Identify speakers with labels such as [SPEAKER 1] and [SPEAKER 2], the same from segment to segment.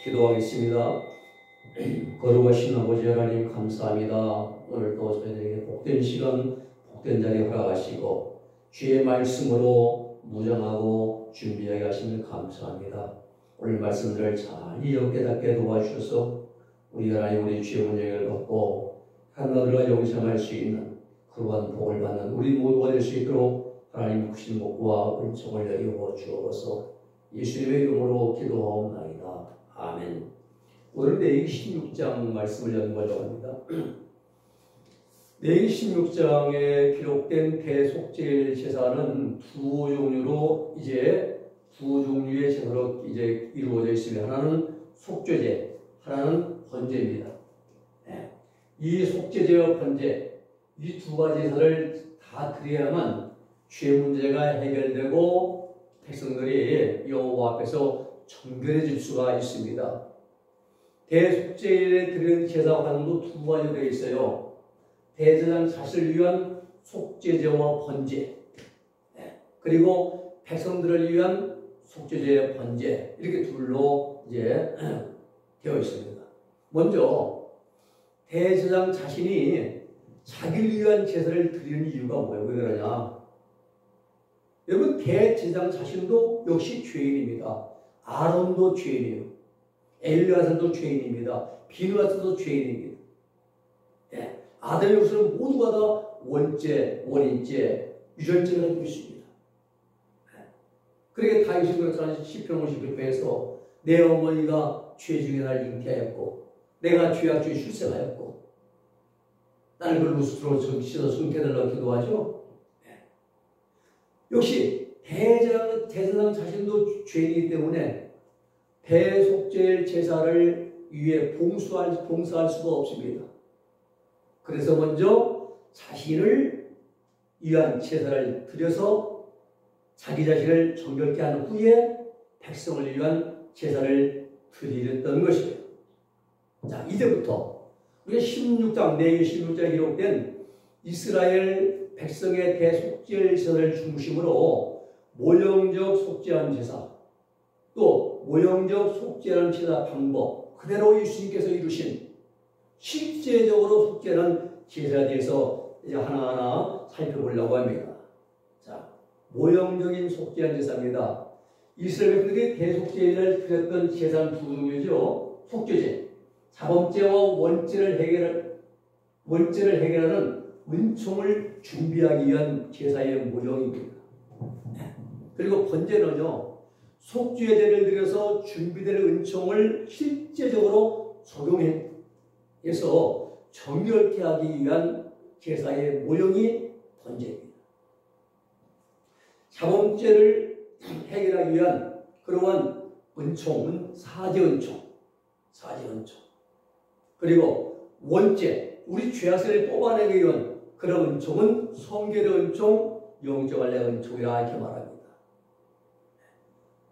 [SPEAKER 1] 기도하겠습니다. 거룩하신 아버지 하나님 감사합니다. 오늘도 저희들에게 복된 시간, 복된 자리 허락하시고 주의 말씀으로 무장하고 준비하게 하시면 감사합니다. 오늘 말씀들을 잘 이어 깨닫게 도와주셔서 우리 하나님 우리 주의 은혜를 받고 하나님과 영생할 수 있는 그러한 복을 받는 우리 모두가 될 수 있도록 하나님 크신 복과 은총을 내리워 주옵소서. 예수님의 이름으로 기도하옵나이다. 아멘. 오늘 레위기 16장 말씀을 연구하려고 합니다. 레위기 16장에 기록된 대속죄 제사는 두 종류로 두 종류의 제사로 이루어져 있습니다. 하나는 속죄제, 하나는 번제입니다. 이 속죄제와 번제, 이 두 가지 제사를 다 드려야만 죄 문제가 해결되고 백성들이 여호와 앞에서 정결해질 수가 있습니다. 대속죄에 드리는 제사 관도 두 가지로 되어 있어요. 대제사장 자신을 위한 속죄제와 번제, 그리고 백성들을 위한 속죄제와 번제, 이렇게 둘로 되어 있습니다. 먼저 대제사장 자신이 자기를 위한 제사를 드리는 이유가 뭐예요? 왜 그러냐? 여러분, 대제사장 자신도 역시 죄인입니다. 아론도 죄인이에요. 엘리야사도 죄인입니다. 비느하스도 죄인입니다. 아들의 역사는 모두가 다 원죄, 원인죄, 유전죄를 가지고 있습니다. 그러게 다윗이 그렇잖아요. 시편 51편에서 내 어머니가 죄 중에 날 잉태하였고 내가 죄악 중에 출생하였고 나를 그 루스트로 씻어 숨겨달라고 기도하죠. 역시 대제사장 자신도 죄인이기 때문에 대속죄 제사를 위해 봉사할 수가 없습니다. 그래서 먼저 자신을 위한 제사를 드려서 자기 자신을 정결케 한 후에 백성을 위한 제사를 드리렸던 것이에요. 자, 이제부터 우리가 16장, 레위기 16장에 기록된 이스라엘 백성의 대속죄 제사를 중심으로 모형적 속죄하는 제사, 또 모형적 속죄하는 제사 방법, 그대로 예수님께서 이루신 실제적으로 속죄하는 제사에 대해서 이제 하나하나 살펴보려고 합니다. 자, 모형적인 속죄한 제사입니다. 이스라엘 백성들이 대속죄를 드렸던 제사는 두 종류죠. 속죄제, 자범죄와 원죄를 해결하는 은총을 준비하기 위한 제사의 모형입니다. 그리고 번제는요, 속죄제를 드려서 준비될 은총을 실제적으로 적용해서 정결케 하기 위한 제사의 모형이 번제입니다. 자범죄를 해결하기 위한 그러한 은총은 사제은총. 그리고 원죄, 우리 죄악을 뽑아내기 위한 그런 은총은 성결의 은총, 영적 할례 은총이라 이렇게 말합니다.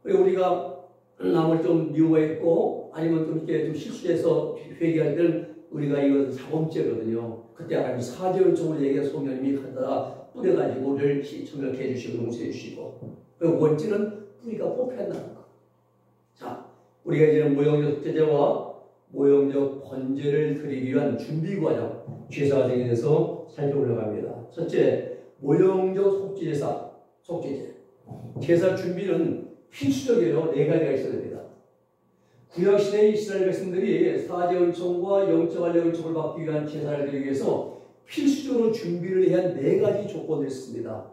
[SPEAKER 1] 그리고 우리가 남을 좀 미워했고 아니면 좀 이렇게 좀 실수해서 회개할 때는 우리가 이건 자범죄거든요. 그때 하나님 사죄 은총을 얘기해서 성령님이 갖다가 뿌려가지고 우리를 정결케 해주시고 용서해 주시고, 그리고 원죄는 뿌리가 뽑힌다는 거. 자, 우리가 이제 모형적 속죄제와 모형적 번제를 드리기 위한 준비 과정, 제사 과정에 대해서 살펴보려고 합니다. 첫째, 모형적 속죄제. 제사 준비는 필수적이에요. 네 가지가 있어야 됩니다. 구약시대의 이스라엘 백성들이 사죄 은총과 영적 할례 은총을 받기 위한 제사를 드리기 위해서 필수적으로 준비를 해야 한 네 가지 조건이 있습니다.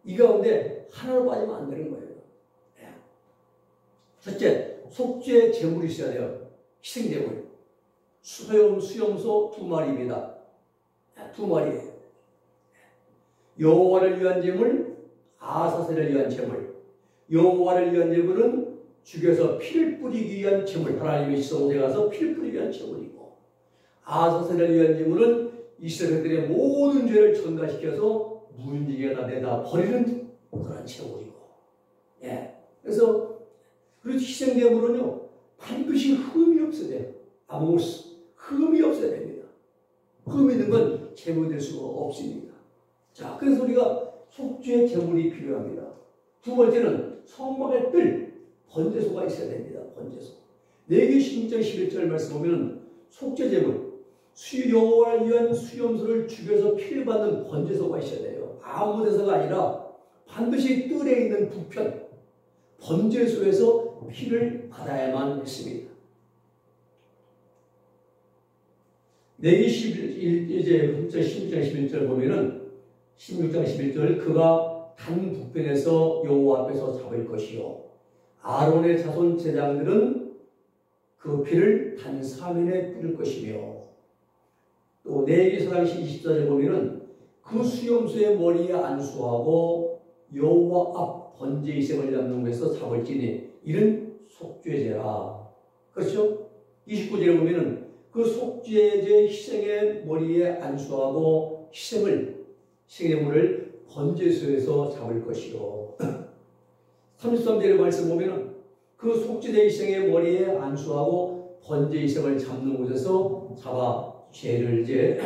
[SPEAKER 1] 이 가운데 하나로 빠지면 안 되는 거예요. 첫째, 속죄 제물이 있어야 돼요. 희생제물. 수염소 2마리입니다. 2마리예요. 여호와를 위한 제물, 아사셀을 위한 제물. 여호와를 위한 제물은 죽여서 피를 뿌리기 위한 제물, 하나님의 시선에 가서 피를 뿌리기 위한 제물이고, 아사셀을 위한 제물은 이스라엘들의 모든 죄를 전가시켜서 무인지게나 내다 버리는 그런 제물이고, 그래서 그리고 희생제물은요 반드시 흠이 없어야 돼요. 아모스, 흠이 없어야 됩니다. 흠 있는 건 제물될 수가 없습니다. 자, 그래서 우리가 속죄의 제물이 필요합니다. 두 번째는 성막의 뜰, 번제소가 있어야 됩니다. 번제소. 레위기 16장 11절 말씀 보면 속죄 제물, 여호와를 위한 수염소를 죽여서 피를 받는 번제소가 있어야 돼요. 아무 데서가 아니라 반드시 뜰에 있는 북편 번제소에서 피를 받아야만 했습니다. 레위기 16장 11절 보면은 16장 11절 그가 단 북편에서 여호와 앞에서 잡을 것이요 아론의 자손 제장들은 그 피를 단 사면에 뿌릴 것이며 또 레위기서장 24절 보면은 그 수염소의 머리에 안수하고 여호와 앞 번제 이색을 잡는 곳에서 잡을지니 이는 속죄제라. 그렇죠? 29절에 보면은 그 속죄제 희생의 머리에 안수하고 희생의 물을 번제소에서 잡을 것이요. 33절의 말씀 보면은 그 속죄제 희생의 머리에 안수하고 번제 희생을 잡는 곳에서 잡아 죄를 이제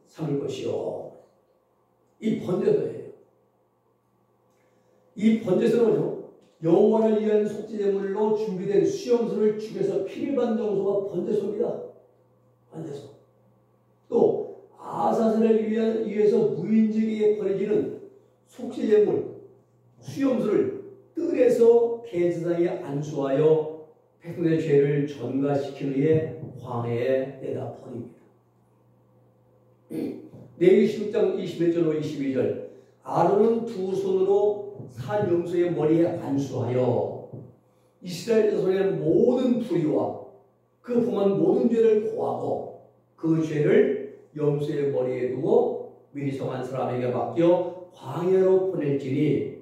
[SPEAKER 1] 삼을 것이요. 이 번제소예요. 이 번제소는요, 여호와를 위한 속죄제물로 준비된 수염소를 죽여서 피를 받는 장소가 번제소입니다. 번제소. 또 아사셀을 위해서 무인적에게 버려지는 속죄제물 수염소를 뜰에서 대제사장에 안수하여 백성의 죄를 전가시키기 위해 광야에 내다 버립니다. 레위기 16장 21절로 22절 아론은 두 손으로 산 염소의 머리에 안수하여 이스라엘 자손의 모든 불의와 그 범한 모든 죄를 고하고 그 죄를 염소의 머리에 두고 미리 정한 사람에게 맡겨 광야로 보낼지니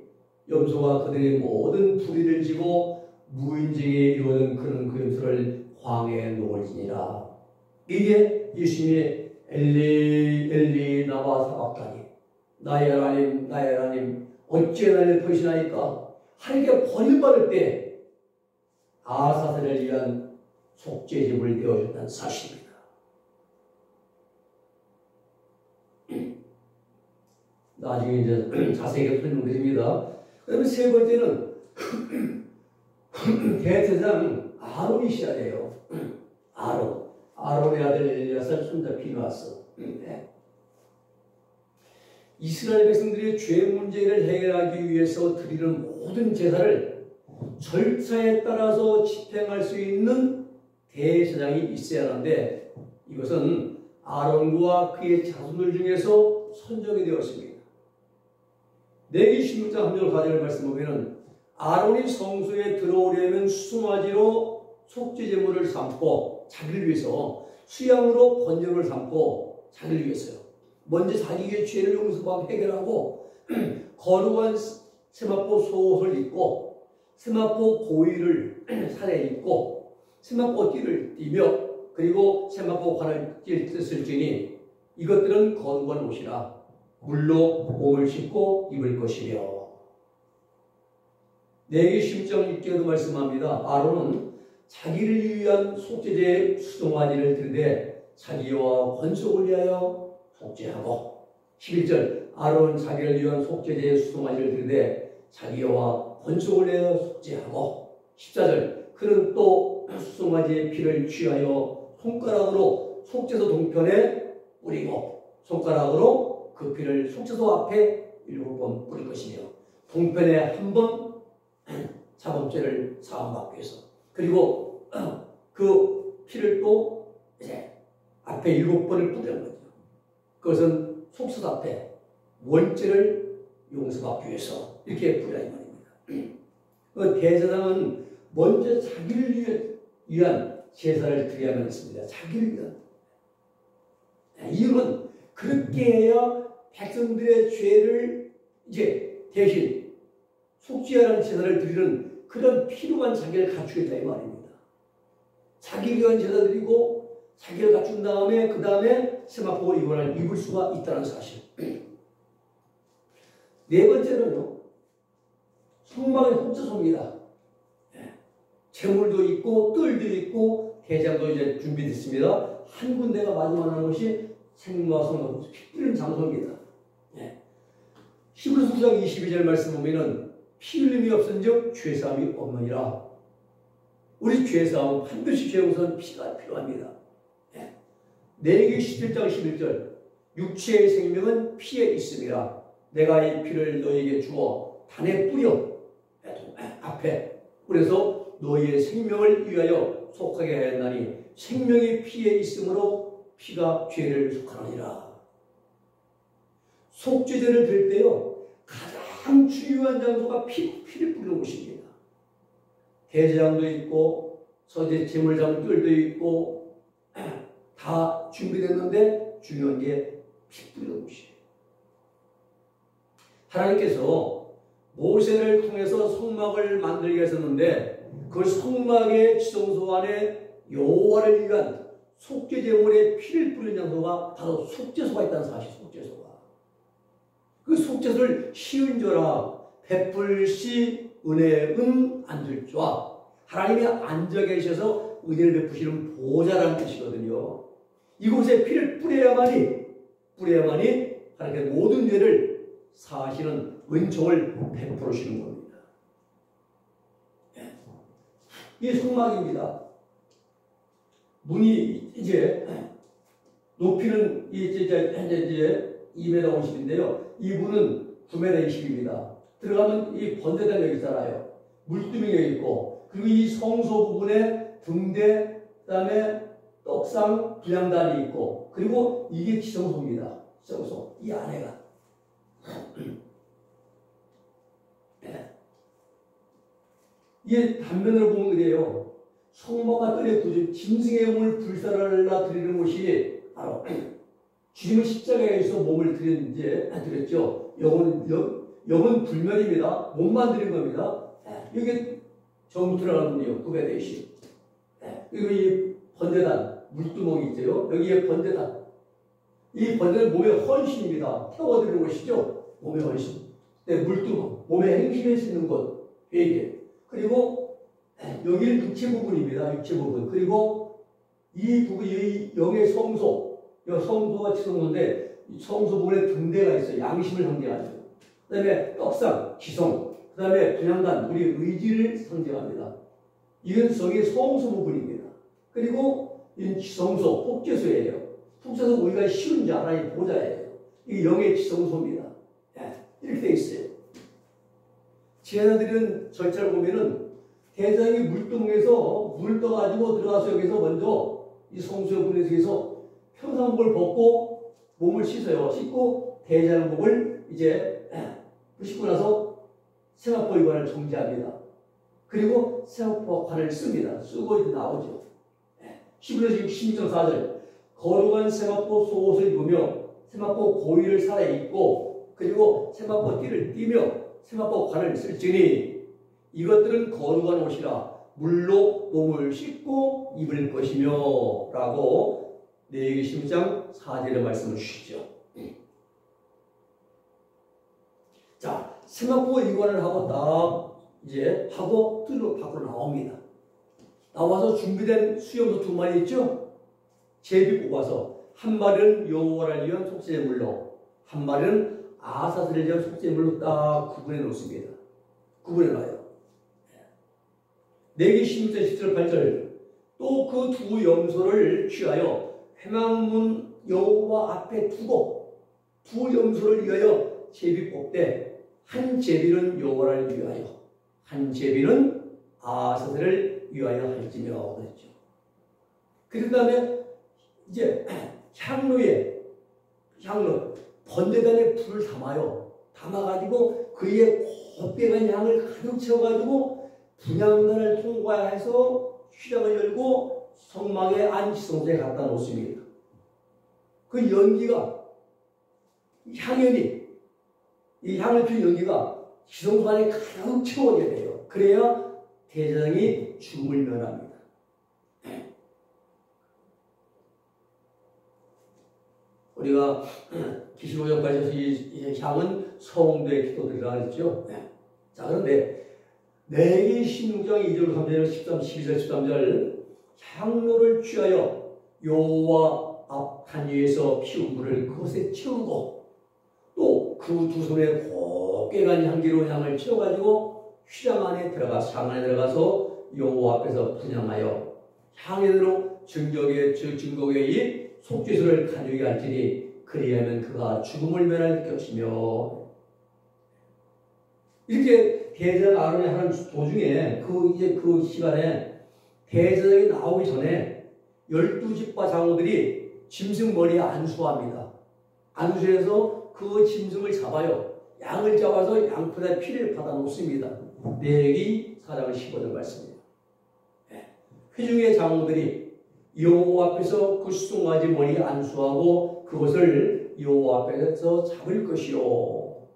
[SPEAKER 1] 염소가 그들의 모든 불의를 지고 무인징에 이루어진 그는 그 염소를 광야에 놓을지니라. 이게 예수님의 엘리 엘리 나와 사박다니 나의 하나님 나의 하나님 어찌 나를 버리시나이까 하나님께 버림받을 때 아사셀을 위한 속죄제물을 내어줬다는 사실입니다. 나중에 이제 자세하게 설명드립니다. 그 다음에 세 번째는 대제사장 아론이 있어야 돼요. 아론의 아들 엘리야살 손자 비누아스. 이스라엘 백성들이 죄 문제를 해결하기 위해서 드리는 모든 제사를 절차에 따라서 집행할 수 있는 대제사장이 있어야 하는데 이것은 아론과 그의 자손들 중에서 선정이 되었습니다. 레위기 16장 3절 4절 말씀 보면 아론이 성소에 들어오려면 수송아지로 속죄제물을 삼고 자기를 위해서 수양으로 번제물을 삼고 자기를 위해서요. 먼저 자기의 죄를 용서하고 해결하고 거룩한 세마포 속옷을 입고 세마포 고위를 살에 입고 세마포 띠를 띠며 그리고 세마포 관을 뜰지니 이것들은 거룩한 옷이라 물로 몸을 씻고 입을 것이며 레위기 16장 6절에도 말씀합니다. 아론은 자기를 위한 속죄제의 수송아지를 들되 자기와 권속을 위하여 속죄하고 11절 아론은 자기를 위한 속죄제의 수송아지를 들되 자기와 권속을 위하여 속죄하고 14절 그는 또 수송아지의 피를 취하여 손가락으로 속죄소 동편에 뿌리고 손가락으로 그 피를 속죄소 앞에 7번 뿌릴 것이며 동편에 한 번 자범죄를 사함받기 위해서 그리고 그 피를 또 이제 앞에 7번을 뿌리는 거죠. 그것은 속죄소 앞에 원죄를 용서받기 위해서 이렇게 뿌리라 이 말입니다. 그 대제사장은 먼저 자기를 위한 제사를 드려야만 했습니다. 자기를 위한. 이유는 그렇게 해야 백성들의 죄를 이제 대신 속죄하는 제사를 드리는 그런 필요한 자기를 갖추겠다 이 말입니다. 자기를 위한 제사 드리고 자기를 갖춘 다음에 그 다음에 세마포를 입을 수가 있다는 사실. 네 번째는요. 성막의 속죄소입니다. 제물도 있고 뜰도 있고 대장도 이제 준비됐습니다. 한 군데가 마지막 하는 것이 생명과 성령, 피 뿌리는 장소입니다. 예. 히브리서 9장 22절 말씀 보면은 피 흘림이 없은즉 죄사함이 없느니라. 우리 죄사함은 반드시 죄 우선 피가 필요합니다. 예. 레위기 17장 11절 육체의 생명은 피에 있음이라. 내가 이 피를 너에게 주어 단에 뿌려 앞에 그래서 너희의 생명을 위하여 속하게 하였나니 생명이 피에 있으므로 피가 죄를 속하느니라. 속죄제를 드릴 때요 가장 중요한 장소가 피를 뿌리는 곳입니다. 대제장도 있고 서제 제물 잡을 뜰도 있고 다 준비됐는데 중요한 게 피 뿌리는 곳이에요. 하나님께서 모세를 통해서 성막을 만들게 하셨는데 그 성막의 지성소 안에 여호와를 위한 속죄 제물에 피를 뿌리는 장소가 바로 속죄소가 있다는 사실. 속죄소가 그 속죄소를 시은조라 베풀시 은혜은 앉을 자 하나님이 앉아 계셔서 은혜를 베푸시는 보좌라는 뜻이거든요. 이곳에 피를 뿌려야만이 하나님께 모든 죄를 사하시는 은총을 베풀으시는 겁니다. 이게 성막입니다. 문이 이제 높이는 이제 2m 50인데요. 이 문은 9m 20입니다. 들어가면 이 번제단 여기 있잖아요. 물두멍이 여기 있고 그리고 이 성소 부분에 등대 그다음에 떡상 분향단이 있고 그리고 이게 지성소입니다. 지성소 이 안에가 이게 단면으로 보면 그래요. 성모가 뜰에 두준 짐승의 몸을 불살라 드리는 곳이 바로 주님은 십자가에서 몸을 드렸죠. 영은 불멸입니다. 몸만 드린 겁니다. 여기 전부 들어가는군요. 920. 그리고 이 번제단 물두멍이 있어요. 여기에 번제단. 이 번제는 몸의 헌신입니다. 태워드리는 것이죠. 몸의 헌신. 물두멍, 몸에 행실할 수 있는 곳. 이게. 그리고 여기는 육체 부분입니다. 육체 부분. 그리고 이 부분이 이 영의 성소. 이 성소가 지성소인데 성소 부분에 등대가 있어요. 양심을 상징하죠. 그 다음에 떡상, 지성. 그 다음에 분향단, 우리 의지를 상징합니다. 이건 성의 성소 부분입니다. 그리고 이 지성소, 속죄소예요. 속죄소 우리가 쉬운 자 하나의 보좌예요. 이게 영의 지성소입니다. 이렇게 돼 있어요. 제사드리는 절차를 보면은 대장이 물동에서 물을 떠가지고 들어가서 여기서 먼저 이 성소의 분에서 평상복을 벗고 몸을 씻어요. 씻고 대장복을 이제 씻고 나서 세마포 이관을 정지합니다. 그리고 세마포 관을 씁니다. 쓰고 이제 나오죠. 11절 16절 4절 거룩한 세마포 속옷을 입으며 세마포 고위를 살아 입고 그리고 세마포 띠를 띠며 세마포 관을 쓸지니 이것들은 거룩한 옷이라 물로 몸을 씻고 입을 것이며 라고 레위기 16장 4절의 말씀을 주시죠. 자, 세마포 이관을 하고 딱 이제 하고 뜰로 밖으로 나옵니다. 나와서 준비된 수염소 2마리 있죠? 제비 뽑아서 한 마리는 여호와를 위한 속죄물로 한 마리는 아사스를 위한 속죄물로 딱 구분해 놓습니다. 구분해 놔요. 레위기 16장 17절 8절 또 그 두 염소를 취하여 회막문 여호와 앞에 두고 두 염소를 위하여 제비 뽑되 한 제비는 여호와를 위하여 한 제비는 아사스를 위하여 할지며 그랬죠. 그 다음에 이제 향로 번제단에 불을 담아가지고 그의 곱배간 향을 가득 채워가지고 분향단을 통과해서 휘장을 열고 성막의 안지성소에 갖다 놓습니다. 그 연기가 향연이 이 향을 핀 연기가 지성소 안에 가득 채워져야 돼요. 그래야 대제사장이 죽음을 면합니다. 우리가 기시오전까지 이 향은 성도의 기도들이라 했죠. 자, 그런데 레위기 16장 2절 3절 13, 12절 13절 향로를 취하여 여호와 앞 단위에서 피운 물을 그것에 채우고 또 그 두 손에 곱게 간 향기로 향을 채워가지고 휘장 안에 들어가서 장 안에 들어가서 여호와 앞에서 분향하여 향연으로 증거의 이 속죄소를 가져게 할지니 그리하면 그가 죽음을 면할 것이며 이렇게 대제사장 아론이 하는 도중에 그 시간에 대제사장이 나오기 전에 12지파 장로들이 짐승 머리에 안수합니다. 안수해서 그 짐승을 잡아요. 양을 잡아서 양털에 피를 받아 놓습니다. 레위기 4장 15절 말씀입니다. 회중의 장로들이 여호와 앞에서 그 수송아지 머리에 안수하고 그것을 여호와 앞에서 잡을 것이요.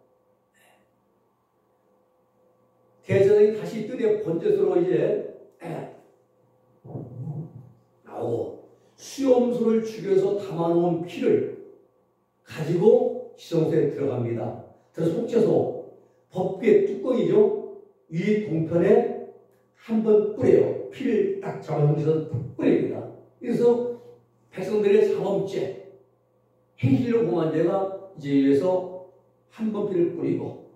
[SPEAKER 1] 대제사장이 다시 뜰에 번제소로 이제 나오고 수염소를 죽여서 담아놓은 피를 가지고 지성소에 들어갑니다. 그래서 속죄소 법궤 뚜껑이죠. 위 동편에 한번 뿌려요. 피를 딱 잡아놓으면서 뿌립니다. 그래서 백성들의 사범죄 행실로 범한 죄가 이제 위에서 한 번 피를 뿌리고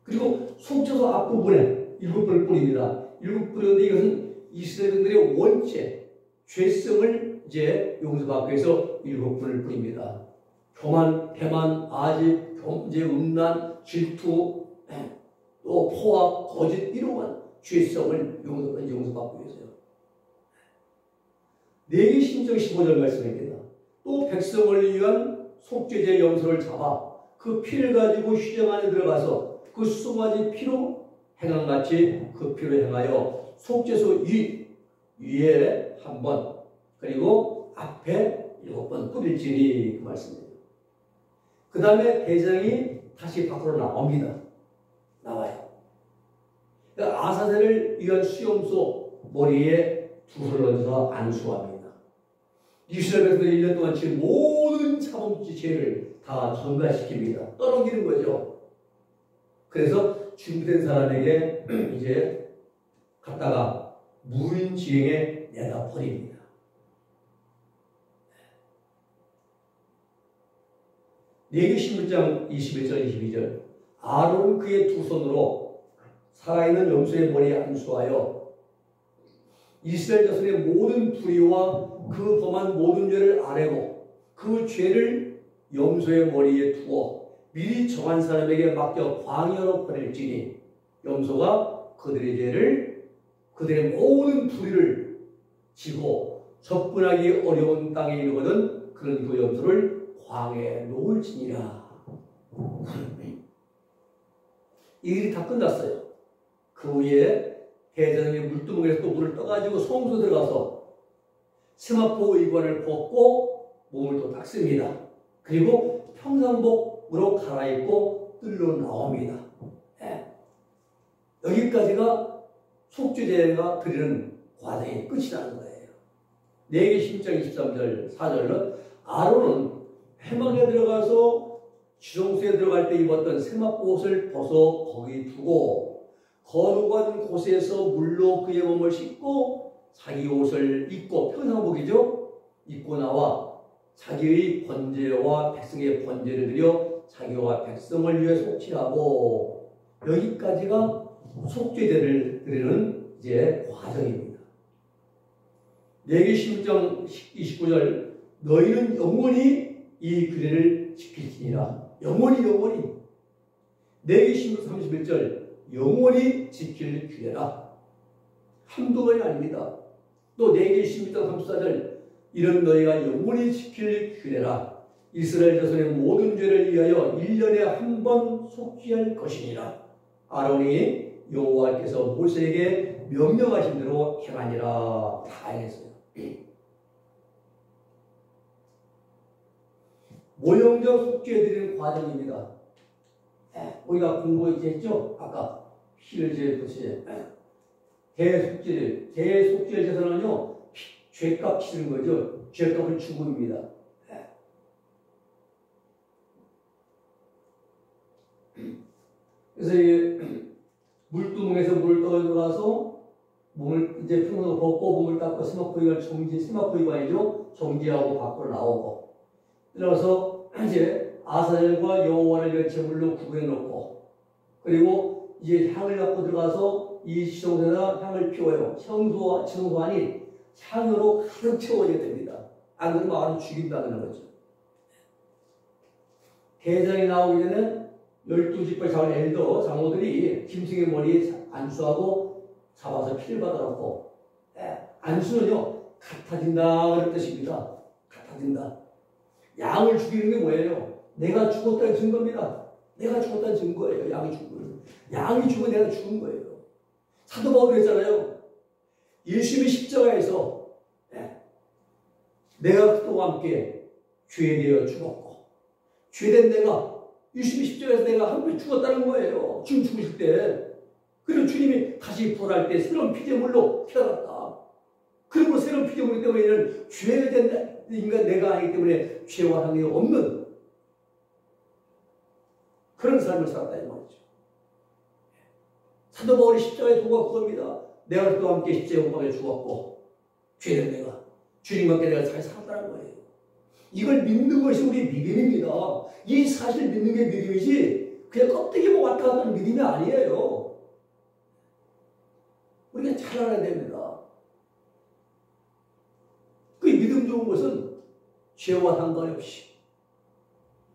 [SPEAKER 1] 그리고 속죄소 앞부분에 7번을 뿌립니다. 7번 뿌렸는데 이것은 이스라엘들의 원죄 죄성을 이제 용서받기 위해서 7번을 뿌립니다. 교만, 배만, 아집, 범죄, 음란, 질투, 또 포악, 거짓 이러한 죄성을 용서받기 위해서요. 레위기 신정 15절 말씀입니다. 또 백성을 위한 속죄제 염소를 잡아 그 피를 가지고 휘장 안에 들어가서 그 수송아지 피로 행함같이 그 피로 행하여 속죄소 위에 한 번 그리고 앞에 7번 뿌릴지니 그 말씀입니다. 그 다음에 대제사장이 다시 밖으로 나옵니다. 나와요. 그러니까 아사셀을 위한 수염소 머리에 두 손을 얹어서 안수합니다. 이스라엘 백성들이 1년 동안 지은 모든 차범죄 죄를 다 전가시킵니다. 떠넘기는 거죠. 그래서 준비된 사람에게 이제 갖다가 무인지행에 내다 버립니다. 레위기 16장 21절 22절 아론은 그의 두 손으로 살아있는 염소의 머리에 안수하여 이스라엘 자손의 모든 불의와 그 범한 모든 죄를 아뢰고 그 죄를 염소의 머리에 두어 미리 정한 사람에게 맡겨 광야로 보낼지니 염소가 그들의 죄를 그들의 모든 불의를 지고 접근하기 어려운 땅에 이르거든 그런 그 염소를 광야에 놓을지니라. 이 일이 다 끝났어요. 그 후에 대제사장이 물두멍에서 또 물을 떠가지고 성소 들어가서 세마포 의관을 벗고 몸을 또 닦습니다. 그리고 평상복으로 갈아입고 뜰로 나옵니다. 여기까지가 속죄제가 드리는 과정이 끝이 나는 거예요. 레위기 10장 23절 4절은 아론은 회막에 들어가서 지성소에 들어갈 때 입었던 세마포 옷을 벗어 거기 두고 거룩한 곳에서 물로 그의 몸을 씻고 자기 옷을 입고 평상복이죠. 입고 나와 자기의 번제와 백성의 번제를 드려 자기와 백성을 위해 속죄하고 여기까지가 속죄제를 드리는 이제 과정입니다. 레위기 16장 29절 너희는 영원히 이 규례를 지킬지니라. 영원히 레위기 16장 31절 영원히 지킬 규례라. 한두 번이 아닙니다. 또 레위기 16장 34절 이런 너희가 영원히 지킬 규례라. 이스라엘 자손의 모든 죄를 위하여 1년에 한 번 속죄할 것이니라. 아론이 여호와께서 모세에게 명령하신 대로 행하니라. 다 했어요. 모형적 속죄해드리는 과정입니다. 우리가 공부했죠? 아까 피를 붙이지. 대속죄 제사는요 죄값 치는 거죠. 죄값을 죽음입니다. 그래서 이 물두멍에서 물을 떠들어가서 몸을 이제 평소 벗고 몸을 닦고 세마포이가 세마포이가 아니죠. 정지하고 밖으로 나오고 들어서 이제 아사젤과 여호와를 위한 제물로 구분해 놓고 그리고 이제 향을 갖고 들어가서 이 시종에다 향을 피워요. 청소하니 향으로 가득 채워야 됩니다. 안 그러면 아주 죽인다는 거죠. 대장이 나오기 전에 12지파 장을 엘더 장로들이 짐승의 머리에 안수하고 잡아서 피를 받아놓고 안수는요 같아진다 그런 뜻입니다. 같아진다. 양을 죽이는 게 뭐예요? 내가 죽었다는 증거입니다. 내가 죽었다는 증거예요. 양이 죽으면. 양이 죽으면 내가 죽은 거예요. 사도 바울이 했잖아요. 예수님이 십자가에서 내가 그와 함께 죄에 대하여 죽었고 죄된 내가 예수님이 십자가에서 내가 함께 죽었다는 거예요. 지금 죽으실 때. 그리고 주님이 다시 부활할 때 새로운 피조물로 태어났다. 그리고 새로운 피조물 때문에는 죄된 인간 내가 아니기 때문에 죄와 상관이 없는 그런 삶을 살았다 이 말이죠. 사도 바울이 십자가에 도가 그겁니다. 내가 그와 함께 십자가에 못 박혀 죽었고 죄된 내가 주님과 함께 내가 잘 살았다는 거예요. 이걸 믿는 것이 우리 믿음입니다. 이 사실 믿는 게 믿음이지 그냥 껍데기 뭐 왔다 갔다 하는 믿음이 아니에요. 우리가 잘 알아야 됩니다. 그 믿음 좋은 것은 죄와 상관없이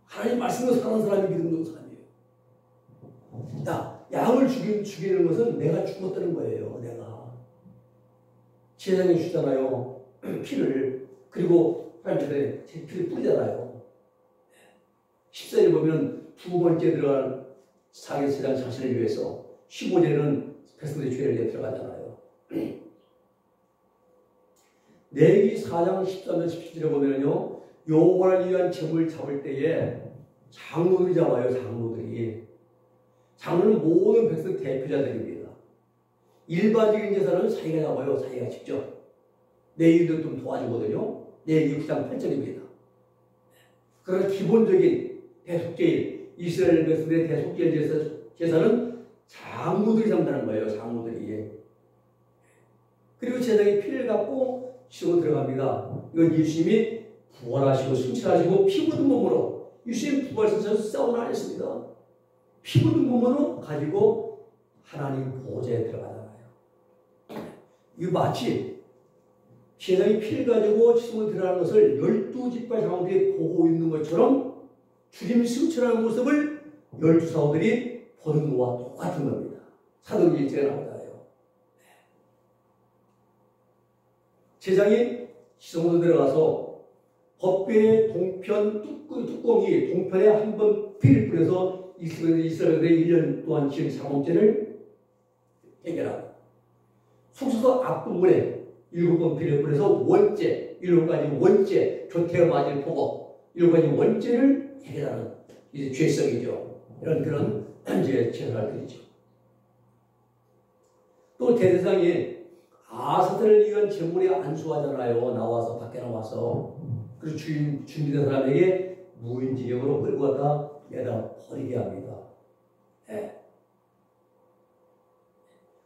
[SPEAKER 1] 하나님 말씀으로 사는 사람이 믿음 좋은 사람이에요. 양을 죽이는 것은 내가 죽었다는 거예요. 내가 제사장이 주잖아요. 피를. 그리고 사람들이 제 피를 뿌리잖아요. 14절 보면 두 번째 들어간 자기 제사장 자신을 위해서 15절에는 백성들의 죄를 위해 들어가잖아요. 레위기 4장 13절 17절에 보면요. 여호와를 위한 제물 잡을 때에 장로들이 잡아요. 장로는 모든 백성 대표자들입니다. 일반적인 제사는 자기가 잡아요. 자기가 직접. 레위기도 좀 도와주거든요. 레위기 9장 8절입니다. 그러나 기본적인 대속제일, 이스라엘 백성들의 대속제일 제사는 장로들이 잡는다는 거예요. 장로들이. 그리고 제사장이 피를 갖고 시로 들어갑니다. 이건 예수님이 부활하시고 승천하시고 피 묻은 몸으로 예수님 부활선처럼 싸우는 안 했습니다. 피 묻은 몸으로 가지고 하나님 보좌에 들어가잖아요. 이거 마치 제사장이 피를 가지고 지성을 들어가는 것을 12지파 장로들이 보고 있는 것처럼 주님이 승천하는 모습을 12사도들이 보는 것과 똑같은 겁니다. 사도행전 1장에 나오잖아요. 제사장이 지성으로 들어가서 법궤의 동편 뚜껑이 동편에 한 번 피를 뿌려서 이스라엘의 1년 동안 지은 장목제를 해결하고 속서서 앞부분에 7번 피를 뿌려서 원죄, 7가지 원죄, 교태와 맞을 보고 7가지 원죄를 해결하는 이제 죄성이죠. 이런 그런 이제 제사를 드리죠. 또 대제사장이 아사들을 위한 제물에 안수하잖아요. 나와서 밖에 나와서 그리고 준비된 사람에게 무인지경으로 끌고 가다 내다 버리게 합니다.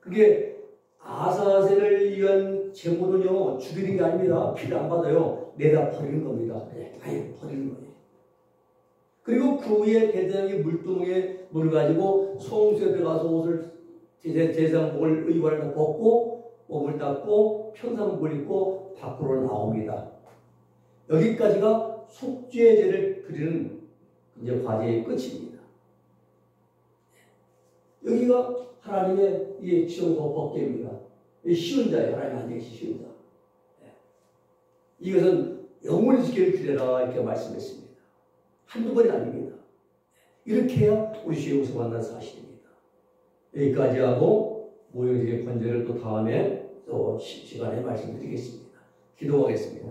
[SPEAKER 1] 그게 아사셀을 위한 제물은요 죽이는 게 아닙니다. 피를 안 받아요. 내다 버리는 겁니다. 아예 버리는 거예요. 그리고 그 후에 대제사장이 물두멍에 물 가지고 성소에 들어가서 옷을 제사장 목을 의관을 벗고 몸을 닦고 평상복을 입고 밖으로 나옵니다. 여기까지가 속죄제를 드리는 이제 과제의 끝입니다. 여기가 하나님의 이 지성소 법궤입니다. 쉬운 자예요. 하나님 한 계시 쉬운 자. 이것은 영원히 지킬 규례라 이렇게 말씀했습니다. 한두 번이 아닙니다. 이렇게 해야 우리 주의 용서 받는 사실입니다. 여기까지 하고 모형적인 번제를 또 다음에 또 시간에 말씀드리겠습니다. 기도하겠습니다.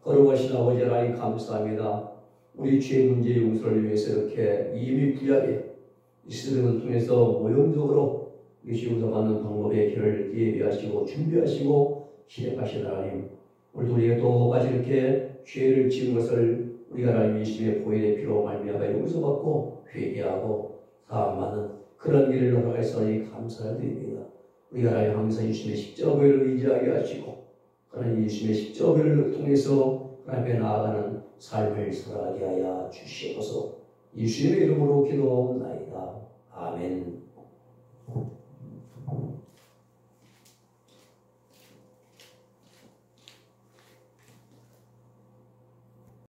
[SPEAKER 1] 거룩하신 아버지 하나님 감사합니다. 우리 죄 문제 용서를 위해서 이렇게 이미 부약에 이 시대를 통해서 모형적으로 우리 죄 용서 받는 방법의 길을 예비하시고 준비하시고 시작하신 하나님, 우리 우리가 또까지 이렇게 죄를 지은 것을 우리가 하나님 예수님의 보혈의 피로 말미암아 용서받고 회개하고 사함받는 그런 길을 걸어갈 수 있으니 감사를 드립니다. 우리가 하면서 예수님의 십자가를 의지하게 하시고 하나님 예수님의 십자가를 통해서 하나님 앞에 나아가는 삶을 살아가게 하여 주시옵소서. 예수님의 이름으로 기도하옵나이다. 아멘.